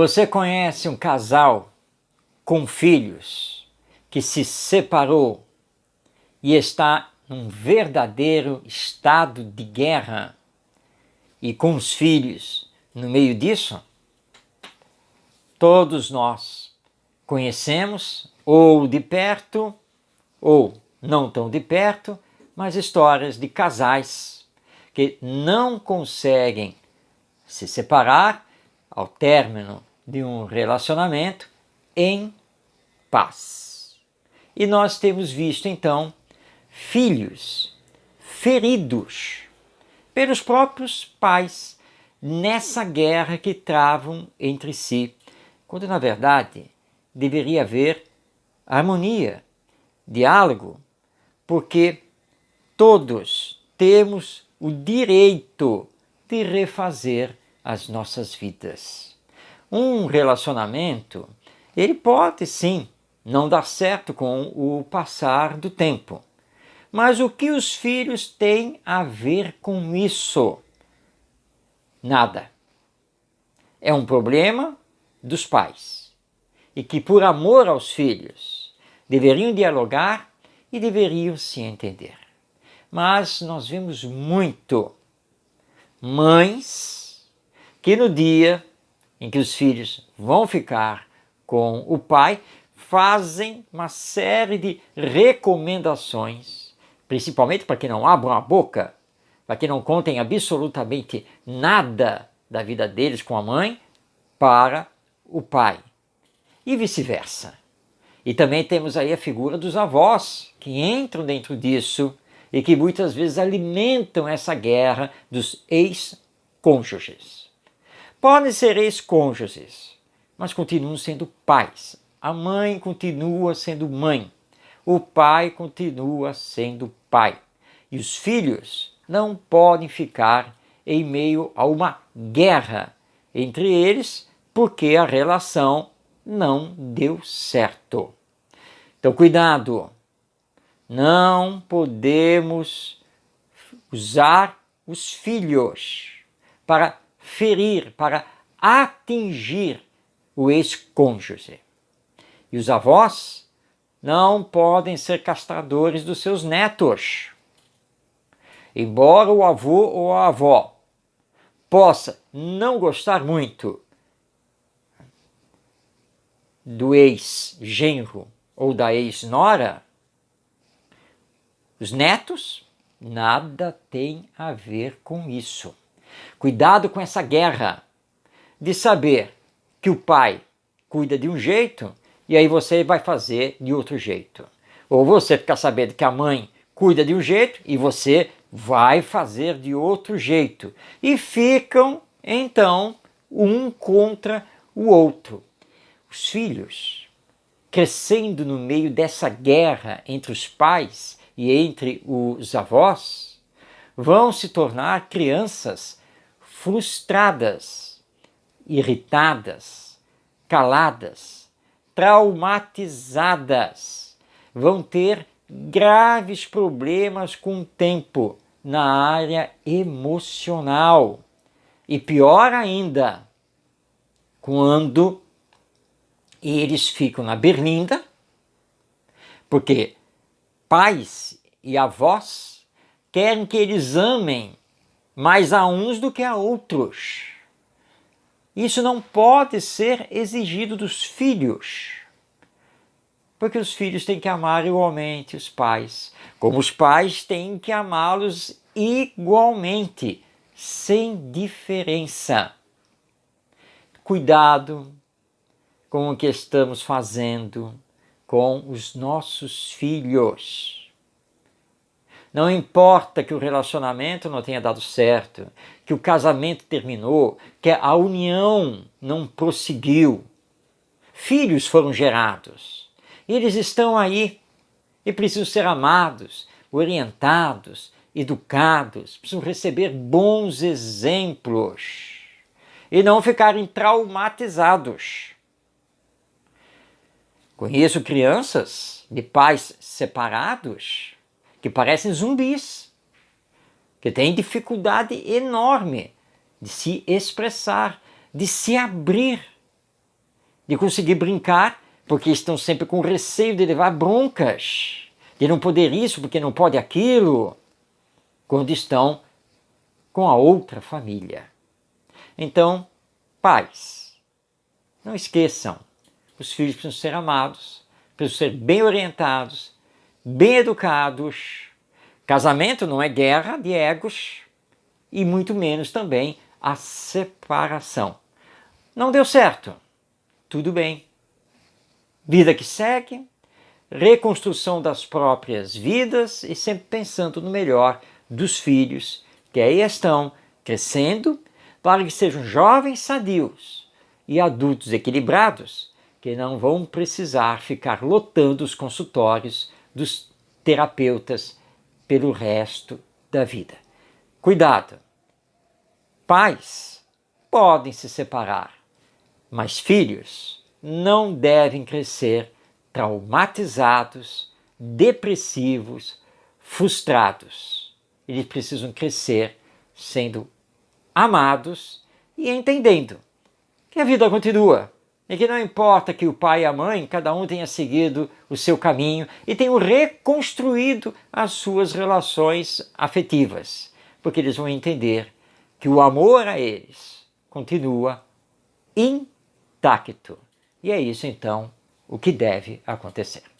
Você conhece um casal com filhos que se separou e está num verdadeiro estado de guerra e com os filhos no meio disso? Todos nós conhecemos, ou de perto, ou não tão de perto, mas histórias de casais que não conseguem se separar ao término de um relacionamento em paz. E nós temos visto então filhos feridos pelos próprios pais nessa guerra que travam entre si, quando na verdade deveria haver harmonia, diálogo, porque todos temos o direito de refazer as nossas vidas. Um relacionamento, ele pode sim não dar certo com o passar do tempo. Mas o que os filhos têm a ver com isso? Nada. É um problema dos pais. E que por amor aos filhos deveriam dialogar e deveriam se entender. Mas nós vemos muito mães que no dia em que os filhos vão ficar com o pai, fazem uma série de recomendações, principalmente para que não abram a boca, para que não contem absolutamente nada da vida deles com a mãe para o pai, e vice-versa. E também temos aí a figura dos avós, que entram dentro disso e que muitas vezes alimentam essa guerra dos ex-cônjuges. Podem ser ex-cônjuges, mas continuam sendo pais. A mãe continua sendo mãe. O pai continua sendo pai. E os filhos não podem ficar em meio a uma guerra entre eles porque a relação não deu certo. Então, cuidado! Não podemos usar os filhos para ferir, para atingir o ex-cônjuge. E os avós não podem ser castradores dos seus netos. Embora o avô ou a avó possa não gostar muito do ex-genro ou da ex-nora, os netos nada tem a ver com isso. Cuidado com essa guerra de saber que o pai cuida de um jeito e aí você vai fazer de outro jeito. Ou você fica sabendo que a mãe cuida de um jeito e você vai fazer de outro jeito. E ficam, então, um contra o outro. Os filhos, crescendo no meio dessa guerra entre os pais e entre os avós, vão se tornar crianças frustradas, irritadas, caladas, traumatizadas. Vão ter graves problemas com o tempo na área emocional. E pior ainda, quando eles ficam na berlinda, porque pais e avós querem que eles amem mais a uns do que a outros. Isso não pode ser exigido dos filhos, porque os filhos têm que amar igualmente os pais, como os pais têm que amá-los igualmente, sem diferença. Cuidado com o que estamos fazendo com os nossos filhos. Não importa que o relacionamento não tenha dado certo, que o casamento terminou, que a união não prosseguiu. Filhos foram gerados. Eles estão aí e precisam ser amados, orientados, educados, precisam receber bons exemplos e não ficarem traumatizados. Conheço crianças de pais separados que parecem zumbis, que têm dificuldade enorme de se expressar, de se abrir. de conseguir brincar, porque estão sempre com receio de levar broncas, de não poder isso porque não pode aquilo, quando estão com a outra família. Então, pais, não esqueçam, os filhos precisam ser amados, precisam ser bem orientados, bem educados. Casamento não é guerra de egos e muito menos também a separação. Não deu certo? Tudo bem. Vida que segue, reconstrução das próprias vidas e sempre pensando no melhor dos filhos que aí estão crescendo para que sejam jovens sadios e adultos equilibrados que não vão precisar ficar lotando os consultórios dos terapeutas pelo resto da vida. Cuidado! Pais podem se separar, mas filhos não devem crescer traumatizados, depressivos, frustrados. Eles precisam crescer sendo amados e entendendo que a vida continua e que não importa que o pai e a mãe, cada um tenha seguido o seu caminho e tenham reconstruído as suas relações afetivas, porque eles vão entender que o amor a eles continua intacto. E é isso então o que deve acontecer.